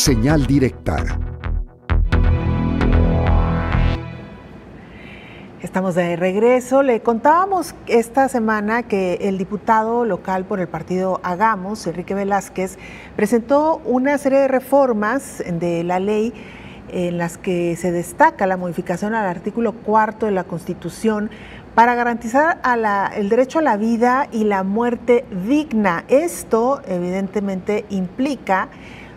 Señal directa. Estamos de regreso. Le contábamos esta semana que el diputado local por el partido Hagamos, Enrique Velázquez, presentó una serie de reformas de la ley en las que se destaca la modificación al artículo 4 de la Constitución para garantizar el derecho a la vida y la muerte digna. Esto evidentemente implica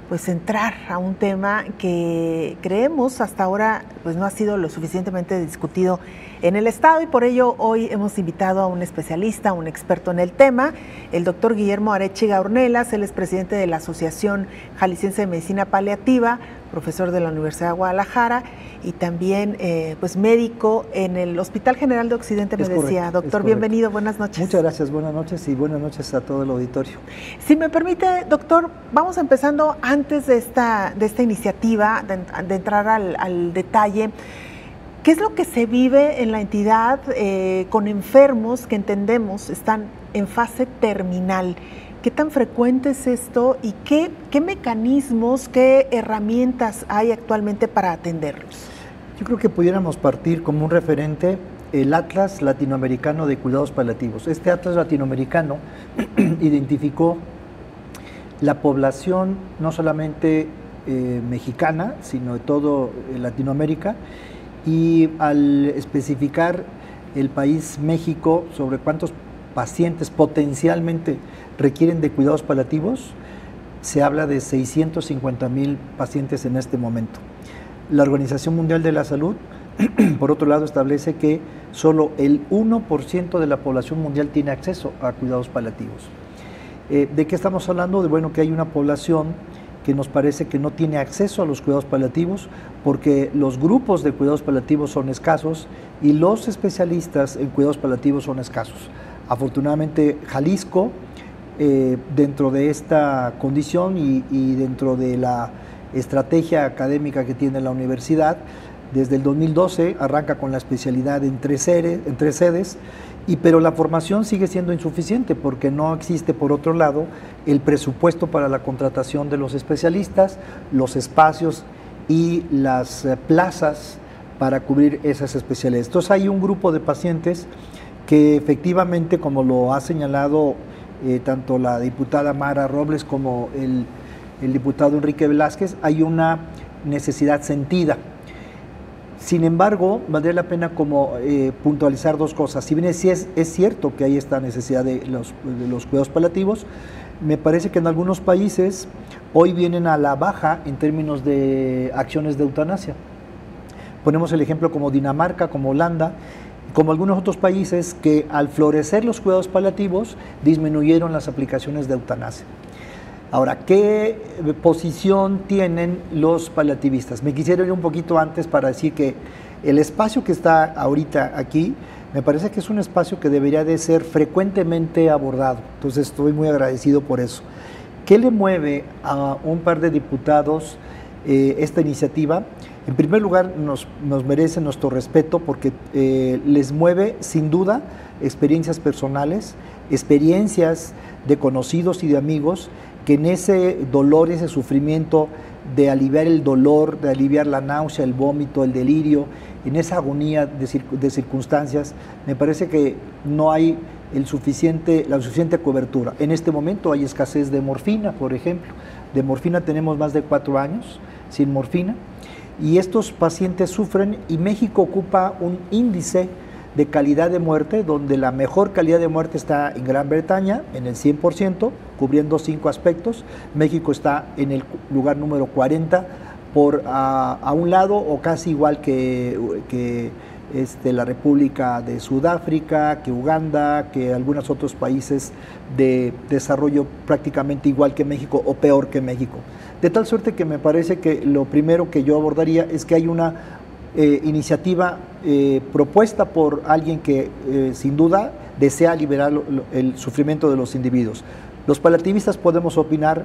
pues entrar a un tema que creemos hasta ahora pues no ha sido lo suficientemente discutido en el Estado, y por ello hoy hemos invitado a un especialista, un experto en el tema, el doctor Guillermo Arechiga Ornelas. Él es presidente de la Asociación Jalisciense de Medicina Paliativa, profesor de la Universidad de Guadalajara y también pues médico en el Hospital General de Occidente, me decía. Doctor, bienvenido, buenas noches. Muchas gracias, buenas noches y buenas noches a todo el auditorio. Si me permite, doctor, vamos empezando antes de esta iniciativa, de entrar al detalle. ¿Qué es lo que se vive en la entidad con enfermos que entendemos están en fase terminal? ¿Qué tan frecuente es esto y qué mecanismos, qué herramientas hay actualmente para atenderlos? Yo creo que pudiéramos partir como un referente el Atlas Latinoamericano de Cuidados Paliativos. Este Atlas Latinoamericano identificó la población no solamente mexicana, sino de todo Latinoamérica, y al especificar el país México sobre cuántos pacientes potencialmente requieren de cuidados paliativos, se habla de 650,000 pacientes en este momento. La Organización Mundial de la Salud, por otro lado, establece que solo el 1% de la población mundial tiene acceso a cuidados paliativos. ¿De qué estamos hablando? De bueno, que hay una población que nos parece que no tiene acceso a los cuidados paliativos porque los grupos de cuidados paliativos son escasos y los especialistas en cuidados paliativos son escasos. Afortunadamente, Jalisco, dentro de esta condición y dentro de la estrategia académica que tiene la universidad, desde el 2012 arranca con la especialidad en tres sedes, pero la formación sigue siendo insuficiente porque no existe, por otro lado, el presupuesto para la contratación de los especialistas, los espacios y las plazas para cubrir esas especialidades. Entonces hay un grupo de pacientes que efectivamente, como lo ha señalado tanto la diputada Mara Robles como el diputado Enrique Velázquez, hay una necesidad sentida. Sin embargo, valdría la pena como puntualizar dos cosas. Si bien es cierto que hay esta necesidad de los cuidados paliativos, me parece que en algunos países hoy vienen a la baja en términos de acciones de eutanasia. Ponemos el ejemplo como Dinamarca, como Holanda, como algunos otros países que al florecer los cuidados paliativos disminuyeron las aplicaciones de eutanasia. Ahora, ¿qué posición tienen los paliativistas? Me quisiera ir un poquito antes para decir que el espacio que está ahorita aquí, me parece que es un espacio que debería de ser frecuentemente abordado. Entonces estoy muy agradecido por eso. ¿Qué le mueve a un par de diputados esta iniciativa? En primer lugar, nos merece nuestro respeto porque les mueve sin duda experiencias personales, experiencias de conocidos y de amigos que en ese dolor, ese sufrimiento de aliviar el dolor, de aliviar la náusea, el vómito, el delirio, en esa agonía de circunstancias, me parece que no hay la suficiente cobertura. En este momento hay escasez de morfina, por ejemplo. De morfina tenemos más de 4 años sin morfina y estos pacientes sufren, y México ocupa un índice de calidad de muerte, donde la mejor calidad de muerte está en Gran Bretaña, en el 100%, cubriendo 5 aspectos. México está en el lugar número 40, a un lado o casi igual que la República de Sudáfrica, que Uganda, que algunos otros países de desarrollo prácticamente igual que México o peor que México. De tal suerte que me parece que lo primero que yo abordaría es que hay una iniciativa propuesta por alguien que sin duda desea liberar el sufrimiento de los individuos. Los paliativistas podemos opinar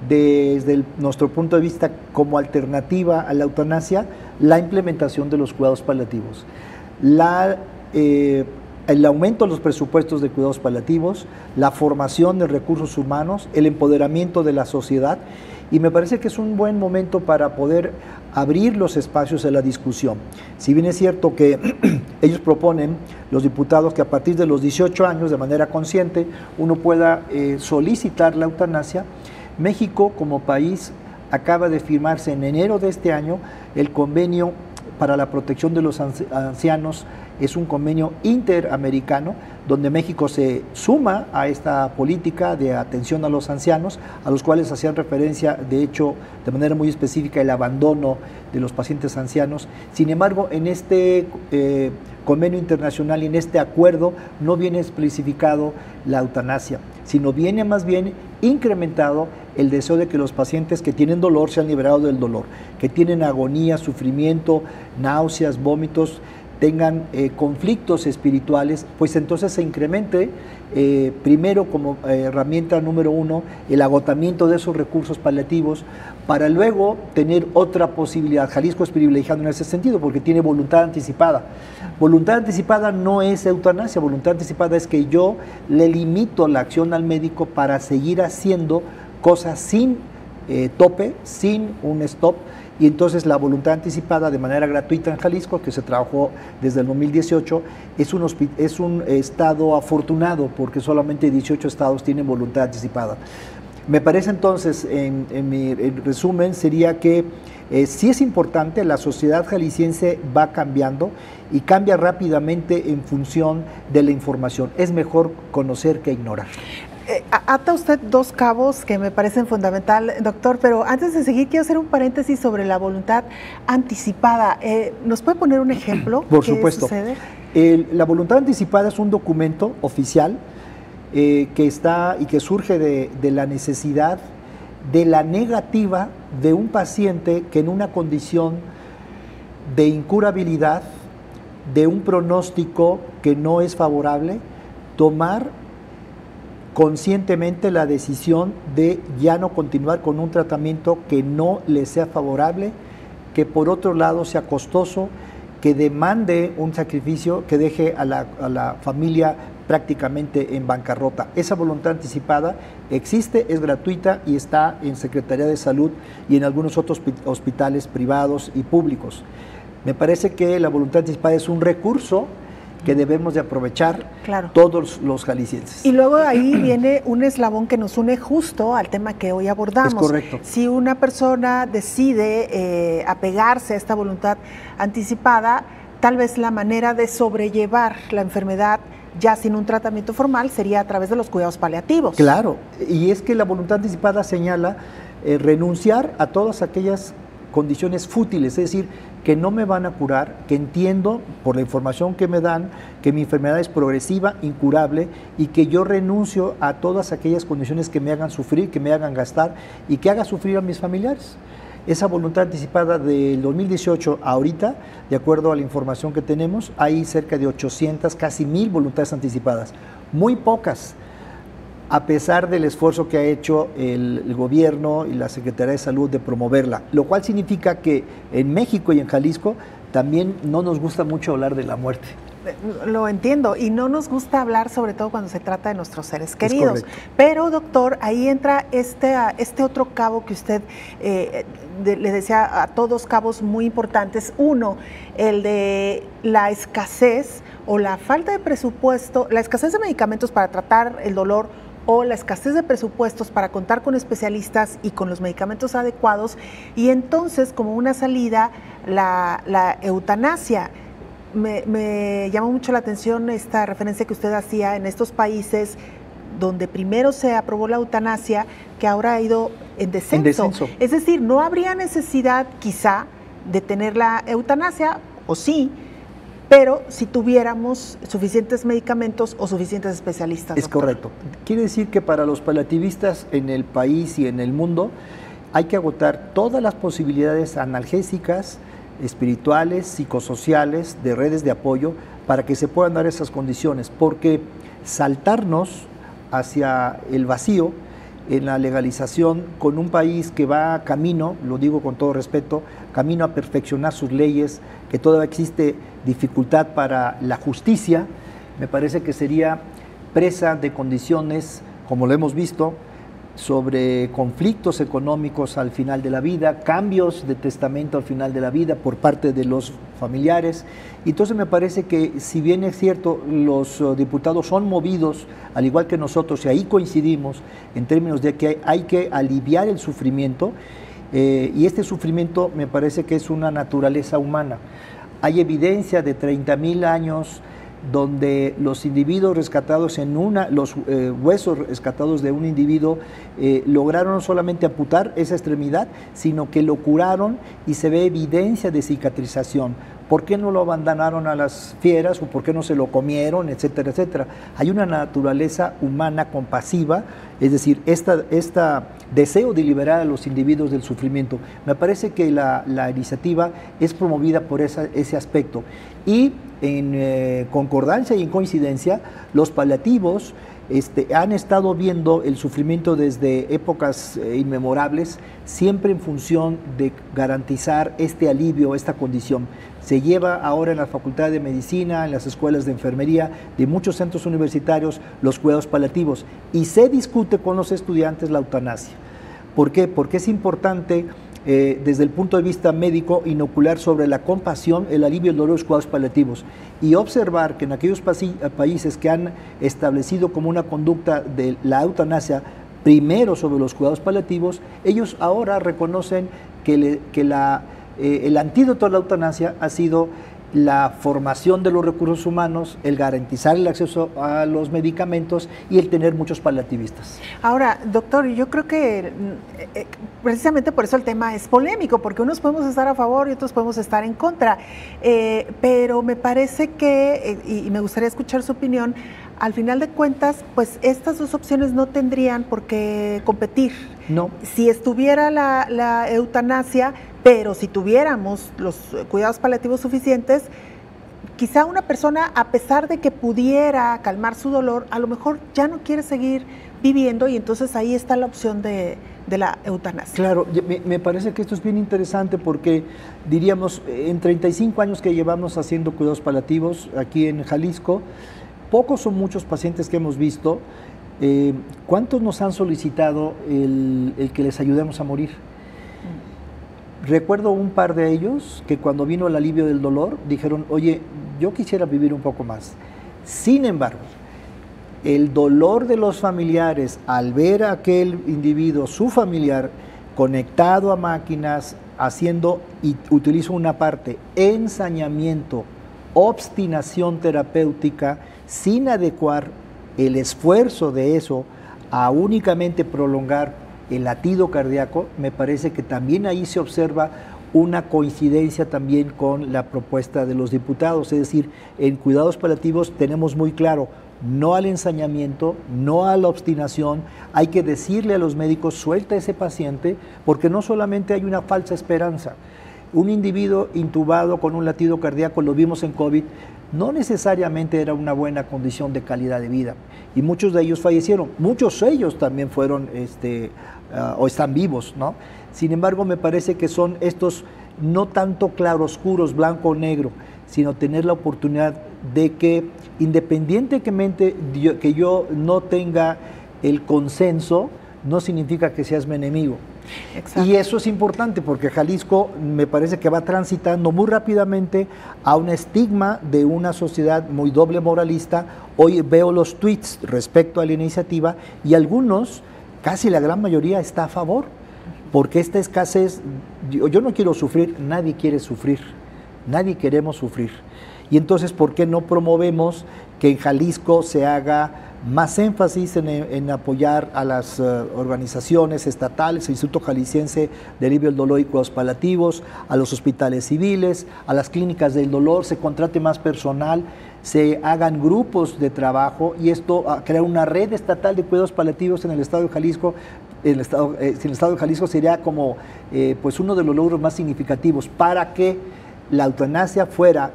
desde nuestro punto de vista como alternativa a la eutanasia, la implementación de los cuidados paliativos. La el aumento de los presupuestos de cuidados paliativos, la formación de recursos humanos, el empoderamiento de la sociedad, y me parece que es un buen momento para poder abrir los espacios de la discusión. Si bien es cierto que ellos proponen, los diputados, que a partir de los 18 años, de manera consciente, uno pueda solicitar la eutanasia, México como país acaba de firmarse en enero de este año el convenio para la protección de los ancianos. Es un convenio interamericano donde México se suma a esta política de atención a los ancianos, a los cuales hacían referencia, de hecho, de manera muy específica, el abandono de los pacientes ancianos. Sin embargo, en este convenio internacional y en este acuerdo no viene especificado la eutanasia, sino viene más bien incrementado el deseo de que los pacientes que tienen dolor sean liberados del dolor, que tienen agonía, sufrimiento, náuseas, vómitos, tengan conflictos espirituales, pues entonces se incremente primero como herramienta número uno el agotamiento de esos recursos paliativos, para luego tener otra posibilidad. Jalisco es privilegiado en ese sentido porque tiene voluntad anticipada. Voluntad anticipada no es eutanasia, voluntad anticipada es que yo le limito la acción al médico para seguir haciendo cosas sin tope, sin un stop. Y entonces la voluntad anticipada de manera gratuita en Jalisco, que se trabajó desde el 2018, es un estado afortunado porque solamente 18 estados tienen voluntad anticipada. Me parece entonces, en mi resumen, sería que sí es importante, la sociedad jalisciense va cambiando y cambia rápidamente en función de la información. Es mejor conocer que ignorar. Ata usted dos cabos que me parecen fundamental, doctor, pero antes de seguir quiero hacer un paréntesis sobre la voluntad anticipada. ¿Nos puede poner un ejemplo? Por supuesto. La voluntad anticipada es un documento oficial que está y que surge de la necesidad de la negativa de un paciente que en una condición de incurabilidad, de un pronóstico que no es favorable, tomar conscientemente la decisión de ya no continuar con un tratamiento que no le sea favorable, que por otro lado sea costoso, que demande un sacrificio, que deje a la familia prácticamente en bancarrota. Esa voluntad anticipada existe, es gratuita y está en Secretaría de Salud y en algunos otros hospitales privados y públicos. Me parece que la voluntad anticipada es un recurso que debemos de aprovechar todos los jaliscienses. Y luego ahí viene un eslabón que nos une justo al tema que hoy abordamos. Es correcto. Si una persona decide apegarse a esta voluntad anticipada, tal vez la manera de sobrellevar la enfermedad ya sin un tratamiento formal sería a través de los cuidados paliativos. Claro, y es que la voluntad anticipada señala renunciar a todas aquellas condiciones fútiles, es decir, que no me van a curar, que entiendo por la información que me dan que mi enfermedad es progresiva, incurable y que yo renuncio a todas aquellas condiciones que me hagan sufrir, que me hagan gastar y que haga sufrir a mis familiares. Esa voluntad anticipada del 2018 a ahorita, de acuerdo a la información que tenemos, hay cerca de 800, casi 1000 voluntades anticipadas, muy pocas, a pesar del esfuerzo que ha hecho el gobierno y la Secretaría de Salud de promoverla, lo cual significa que en México y en Jalisco también no nos gusta mucho hablar de la muerte. Lo entiendo, y no nos gusta hablar sobre todo cuando se trata de nuestros seres queridos. Pero, doctor, ahí entra este otro cabo que usted le decía, a todos cabos muy importantes. Uno, el de la escasez o la falta de presupuesto, la escasez de medicamentos para tratar el dolor o la escasez de presupuestos para contar con especialistas y con los medicamentos adecuados, y entonces como una salida la eutanasia. Me llamó mucho la atención esta referencia que usted hacía en estos países donde primero se aprobó la eutanasia, que ahora ha ido en descenso. Es decir, no habría necesidad quizá de tener la eutanasia, o sí, pero si tuviéramos suficientes medicamentos o suficientes especialistas. Es correcto. Quiere decir que para los paliativistas en el país y en el mundo hay que agotar todas las posibilidades analgésicas, espirituales, psicosociales, de redes de apoyo, para que se puedan dar esas condiciones, porque saltarnos hacia el vacío en la legalización con un país que va camino, lo digo con todo respeto, camino a perfeccionar sus leyes, que todavía existe dificultad para la justicia, me parece que sería presa de condiciones, como lo hemos visto, sobre conflictos económicos al final de la vida, cambios de testamento al final de la vida por parte de los familiares. Entonces me parece que, si bien es cierto, los diputados son movidos, al igual que nosotros, y ahí coincidimos en términos de que hay que aliviar el sufrimiento, y este sufrimiento me parece que es una naturaleza humana. Hay evidencia de 30,000 años donde los individuos rescatados los huesos rescatados de un individuo lograron no solamente amputar esa extremidad, sino que lo curaron y se ve evidencia de cicatrización. ¿Por qué no lo abandonaron a las fieras o por qué no se lo comieron, etcétera, etcétera? Hay una naturaleza humana compasiva, es decir, este deseo de liberar a los individuos del sufrimiento. Me parece que la iniciativa es promovida por ese aspecto. Y en concordancia y en coincidencia, los paliativos han estado viendo el sufrimiento desde épocas inmemorables, siempre en función de garantizar este alivio, esta condición. Se lleva ahora en la Facultad de Medicina, en las escuelas de enfermería, de muchos centros universitarios, los cuidados paliativos, y se discute con los estudiantes la eutanasia. ¿Por qué? Porque es importante, desde el punto de vista médico, inocular sobre la compasión, el alivio y el dolor de los cuidados paliativos, y observar que en aquellos países que han establecido como una conducta de la eutanasia primero sobre los cuidados paliativos, ellos ahora reconocen que el antídoto a la eutanasia ha sido la formación de los recursos humanos, el garantizar el acceso a los medicamentos y el tener muchos paliativistas. Ahora, doctor, yo creo que precisamente por eso el tema es polémico, porque unos podemos estar a favor y otros podemos estar en contra, pero me parece que, y me gustaría escuchar su opinión, al final de cuentas, pues estas dos opciones no tendrían por qué competir. No. Si estuviera la eutanasia, pero si tuviéramos los cuidados paliativos suficientes, quizá una persona, a pesar de que pudiera calmar su dolor, a lo mejor ya no quiere seguir viviendo, y entonces ahí está la opción de la eutanasia. Claro, me parece que esto es bien interesante porque, diríamos, en 35 años que llevamos haciendo cuidados paliativos aquí en Jalisco, pocos o muchos pacientes que hemos visto, ¿cuántos nos han solicitado el que les ayudemos a morir? Recuerdo un par de ellos que, cuando vino el alivio del dolor, dijeron: oye, yo quisiera vivir un poco más. Sin embargo, el dolor de los familiares al ver a aquel individuo, su familiar, conectado a máquinas, haciendo, y utilizo una parte, ensañamiento, obstinación terapéutica, sin adecuar el esfuerzo de eso a únicamente prolongar el latido cardíaco, me parece que también ahí se observa una coincidencia también con la propuesta de los diputados. Es decir, en cuidados paliativos tenemos muy claro: no al ensañamiento, no a la obstinación. Hay que decirle a los médicos: suelta a ese paciente, porque no solamente hay una falsa esperanza. Un individuo intubado con un latido cardíaco, lo vimos en COVID, no necesariamente era una buena condición de calidad de vida, y muchos de ellos fallecieron. Muchos de ellos también fueron o están vivos, ¿no? Sin embargo, me parece que son estos no tanto claroscuros, blanco o negro, sino tener la oportunidad de que, independientemente que yo no tenga el consenso, no significa que seas mi enemigo. Exacto. Y eso es importante, porque Jalisco me parece que va transitando muy rápidamente a un estigma de una sociedad muy doble moralista. Hoy veo los tweets respecto a la iniciativa y algunos, casi la gran mayoría, está a favor, porque esta escasez, yo no quiero sufrir, nadie quiere sufrir, nadie queremos sufrir. Y entonces, ¿por qué no promovemos que en Jalisco se haga más énfasis en apoyar a las organizaciones estatales, el Instituto Jalisciense de Alivio del Dolor y Cuidados Paliativos, a los hospitales civiles, a las clínicas del dolor, se contrate más personal, se hagan grupos de trabajo, y esto crear una red estatal de cuidados paliativos en el estado de Jalisco? En el estado de Jalisco sería como pues uno de los logros más significativos para que la eutanasia fuera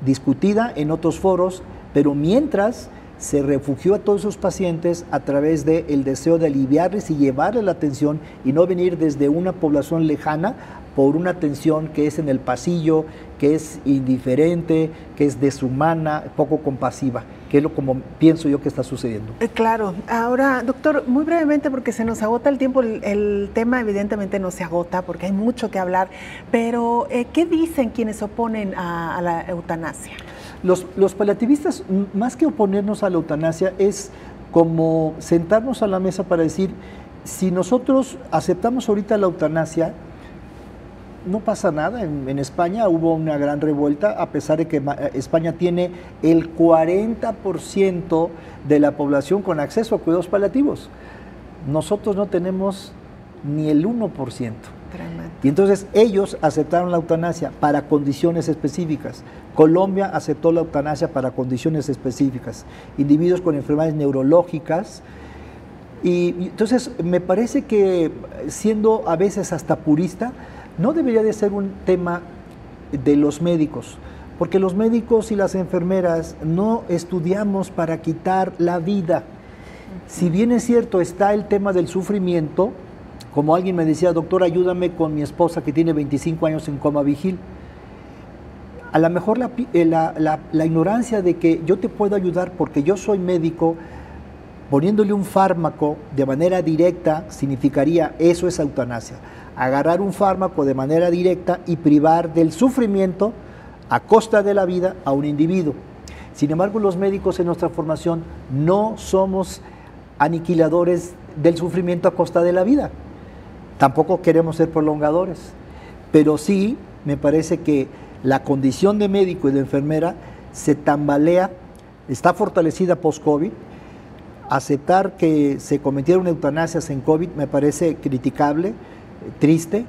discutida en otros foros, pero mientras se refugió a todos esos pacientes a través del deseo de aliviarles y llevarles la atención, y no venir desde una población lejana por una atención que es en el pasillo, que es indiferente, que es deshumana, poco compasiva, que es lo como pienso yo que está sucediendo. Claro. Ahora, doctor, muy brevemente, porque se nos agota el tiempo, el tema evidentemente no se agota porque hay mucho que hablar, pero ¿qué dicen quienes oponen a la eutanasia? Los paliativistas, más que oponernos a la eutanasia, es como sentarnos a la mesa para decir, si nosotros aceptamos ahorita la eutanasia, no pasa nada. En España hubo una gran revuelta, a pesar de que España tiene el 40% de la población con acceso a cuidados paliativos. Nosotros no tenemos ni el 1%. Tremendo. Y entonces ellos aceptaron la eutanasia para condiciones específicas. Colombia aceptó la eutanasia para condiciones específicas. Individuos con enfermedades neurológicas. Y entonces me parece que, siendo a veces hasta purista, no debería de ser un tema de los médicos, porque los médicos y las enfermeras no estudiamos para quitar la vida. Si bien es cierto, está el tema del sufrimiento, como alguien me decía, doctor, ayúdame con mi esposa que tiene 25 años en coma vigil. A lo mejor la ignorancia de que yo te puedo ayudar porque yo soy médico, poniéndole un fármaco de manera directa, significaría, eso es eutanasia. Agarrar un fármaco de manera directa y privar del sufrimiento a costa de la vida a un individuo. Sin embargo, los médicos en nuestra formación no somos aniquiladores del sufrimiento a costa de la vida. Tampoco queremos ser prolongadores, pero sí me parece que la condición de médico y de enfermera se tambalea, está fortalecida post-COVID. Aceptar que se cometieron eutanasias en COVID me parece criticable, triste.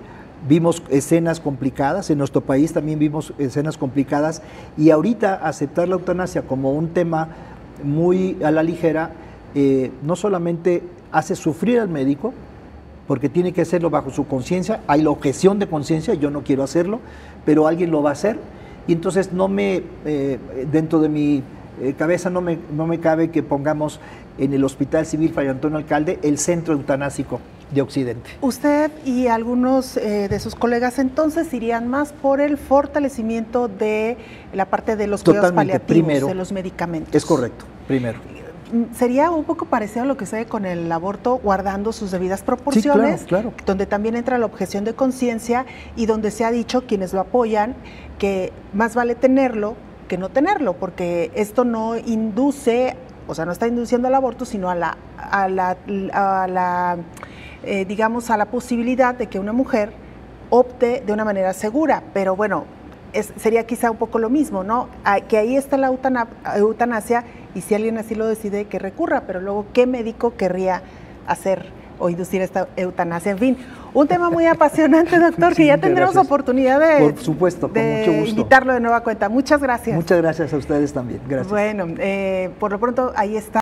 Vimos escenas complicadas, en nuestro país también vimos escenas complicadas, y ahorita aceptar la eutanasia como un tema muy a la ligera, no solamente hace sufrir al médico, porque tiene que hacerlo bajo su conciencia, hay la objeción de conciencia, yo no quiero hacerlo, pero alguien lo va a hacer, y entonces dentro de mi cabeza no me cabe que pongamos en el Hospital Civil Fray Antonio Alcalde el centro eutanásico de Occidente. Usted y algunos de sus colegas entonces irían más por el fortalecimiento de la parte de los cuidados paliativos, primero, de los medicamentos. Es correcto, primero. Sería un poco parecido a lo que se ve con el aborto, guardando sus debidas proporciones, sí, claro. Donde también entra la objeción de conciencia y donde se ha dicho, quienes lo apoyan, que más vale tenerlo que no tenerlo, porque esto no induce, o sea, no está induciendo al aborto, sino digamos, a la posibilidad de que una mujer opte de una manera segura. Pero bueno, sería quizá un poco lo mismo, ¿no? Que ahí está la eutanasia, y si alguien así lo decide, que recurra, pero luego, ¿qué médico querría hacer o inducir esta eutanasia? En fin, un tema muy apasionante, doctor, que ya tendremos oportunidad de, por supuesto, con mucho gusto, invitarlo de nueva cuenta. Muchas gracias. Muchas gracias a ustedes también. Gracias. Bueno, por lo pronto, ahí está.